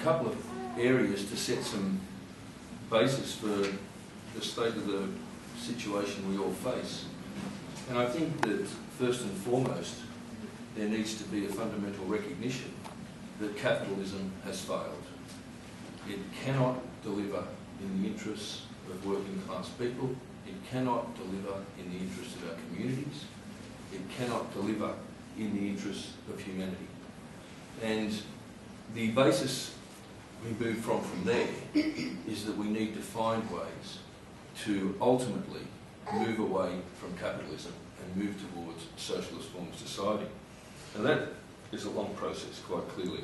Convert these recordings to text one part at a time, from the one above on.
couple of areas to set some basis for the state of the situation we all face. And I think that first and foremost, there needs to be a fundamental recognition that capitalism has failed. It cannot deliver in the interests of working class people. It cannot deliver in the interests of our communities. It cannot deliver in the interests of humanity. And the basis we move from there is that we need to find ways to ultimately move away from capitalism and move towards socialist form of society. And that is a long process, quite clearly.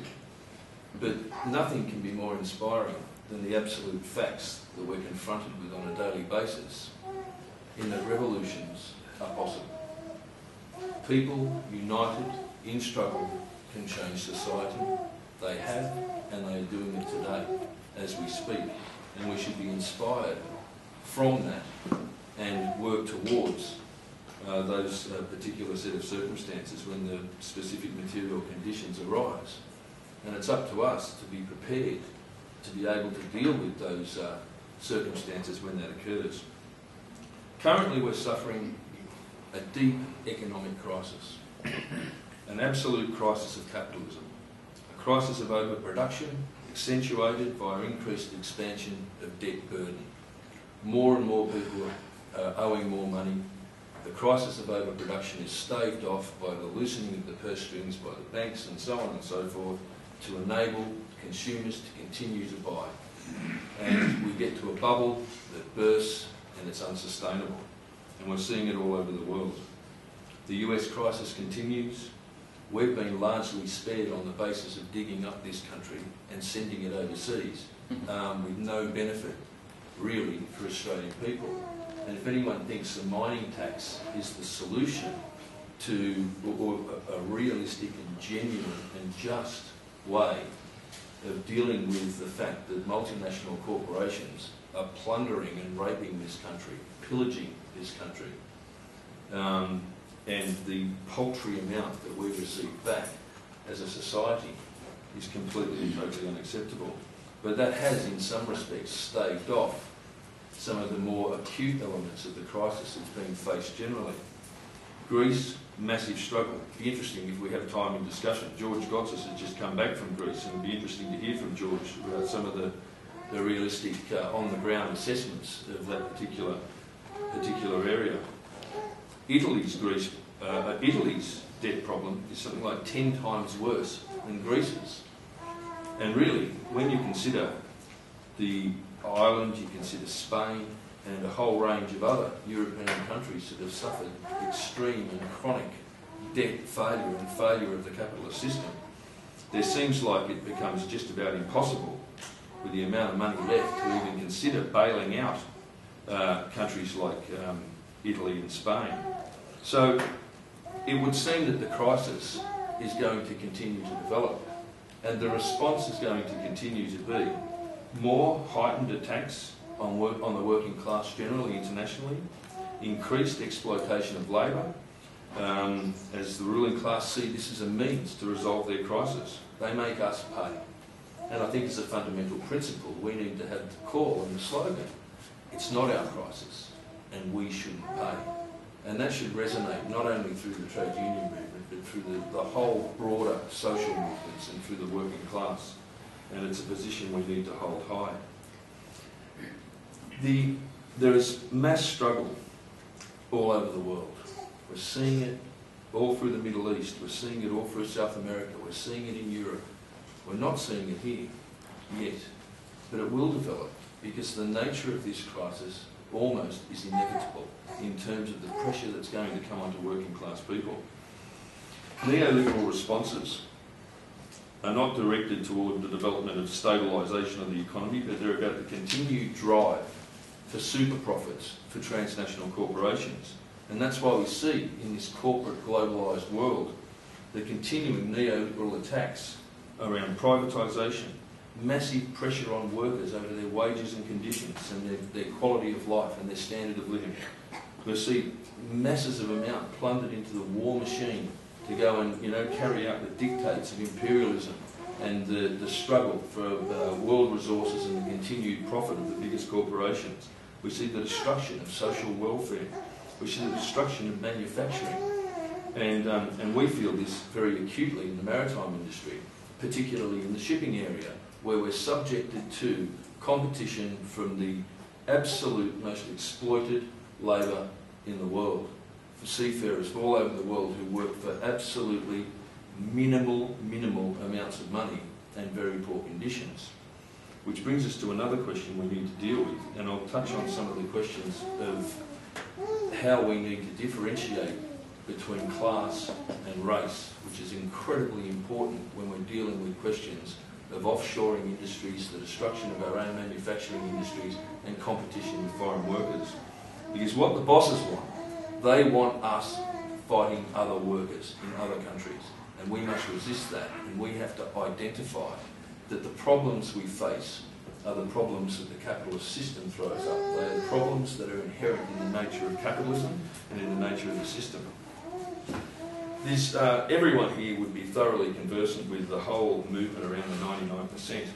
But nothing can be more inspiring than the absolute facts that we're confronted with on a daily basis, in that revolutions are possible. People united in struggle can change society. They have, and they are doing it today as we speak. And we should be inspired from that and work towards those particular set of circumstances when the specific material conditions arise. And it's up to us to be prepared to be able to deal with those circumstances when that occurs. Currently we're suffering a deep economic crisis, an absolute crisis of capitalism, a crisis of overproduction accentuated by increased expansion of debt burden. More and more people are owing more money. The crisis of overproduction is staved off by the loosening of the purse strings by the banks and so on and so forth to enable consumers to continue to buy. And we get to a bubble that bursts and it's unsustainable. And we're seeing it all over the world. The US crisis continues. We've been largely spared on the basis of digging up this country and sending it overseas with no benefit really for Australian people. And if anyone thinks the mining tax is the solution to or a realistic and genuine and just way of dealing with the fact that multinational corporations are plundering and raping this country, pillaging this country, and the paltry amount that we receive back as a society is completely and totally unacceptable. But that has, in some respects, staved off some of the more acute elements of the crisis that's being faced generally. Greece, massive struggle. It'd be interesting if we have time in discussion. George Gotsis has just come back from Greece, and it'd be interesting to hear from George about some of the realistic on-the-ground assessments of that particular area. Italy's debt problem is something like 10 times worse than Greece's. And really, when you consider the Ireland, you consider Spain, and a whole range of other European countries that have suffered extreme and chronic debt failure and failure of the capitalist system, there seems like it becomes just about impossible with the amount of money left to even consider bailing out countries like Italy and Spain. So it would seem that the crisis is going to continue to develop, and the response is going to continue to be more heightened attacks on the working class generally internationally, increased exploitation of labour, as the ruling class see this as a means to resolve their crisis. They make us pay. And I think as a fundamental principle, we need to have the call and the slogan, it's not our crisis, and we shouldn't pay. And that should resonate not only through the trade union movement, but through the whole broader social movements and through the working class. And it's a position we need to hold high. There is mass struggle all over the world. We're seeing it all through the Middle East. We're seeing it all through South America. We're seeing it in Europe. We're not seeing it here yet, but it will develop because the nature of this crisis almost is inevitable in terms of the pressure that's going to come onto working class people. Neoliberal responses are not directed toward the development of stabilisation of the economy, but they're about the continued drive for super profits for transnational corporations. And that's why we see in this corporate globalised world the continuing neoliberal attacks around privatisation, massive pressure on workers over their wages and conditions and their quality of life and their standard of living. We see masses of amount plundered into the war machine to go and carry out the dictates of imperialism and the struggle for world resources and the continued profit of the biggest corporations. We see the destruction of social welfare. We see the destruction of manufacturing. And we feel this very acutely in the maritime industry, particularly in the shipping area, where we're subjected to competition from the absolute most exploited labour in the world, for seafarers from all over the world who work for absolutely minimal amounts of money and very poor conditions. Which brings us to another question we need to deal with, and I'll touch on some of the questions of how we need to differentiate between class and race, which is incredibly important when we're dealing with questions of offshoring industries, the destruction of our own manufacturing industries, and competition with foreign workers. Because what the bosses want, they want us fighting other workers in other countries, and we must resist that, and we have to identify that the problems we face are the problems that the capitalist system throws up. They are the problems that are inherent in the nature of capitalism and in the nature of the system. Everyone here would be thoroughly conversant with the whole movement around the 99%.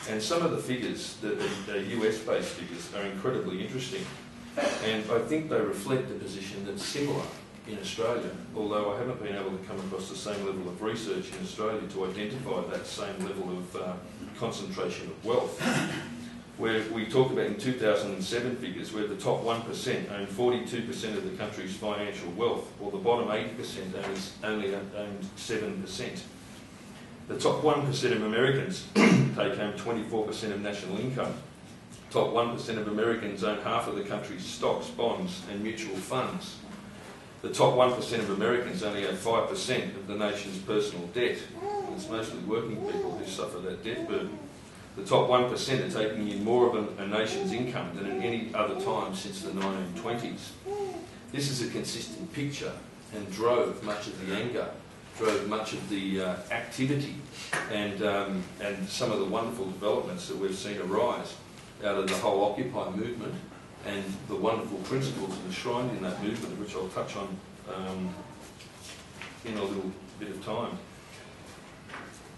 And some of the figures, the US-based figures, are incredibly interesting. And I think they reflect a position that's similar in Australia, although I haven't been able to come across the same level of research in Australia to identify that same level of concentration of wealth. Where we talk about in 2007 figures, where the top 1% own 42% of the country's financial wealth, while the bottom 8% only owned 7%. The top 1% of Americans take home 24% of national income. Top 1% of Americans own half of the country's stocks, bonds and mutual funds. The top 1% of Americans only own 5% of the nation's personal debt. And it's mostly working people who suffer that debt burden. The top 1% are taking in more of a nation's income than at any other time since the 1920s. This is a consistent picture and drove much of the anger, drove much of the activity and some of the wonderful developments that we've seen arise out of the whole Occupy movement and the wonderful principles enshrined in that movement, which I'll touch on in a little bit of time.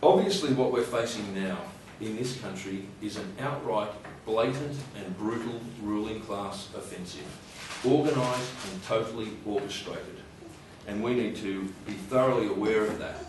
Obviously what we're facing now in this country is an outright, blatant and brutal ruling class offensive, organised and totally orchestrated. And we need to be thoroughly aware of that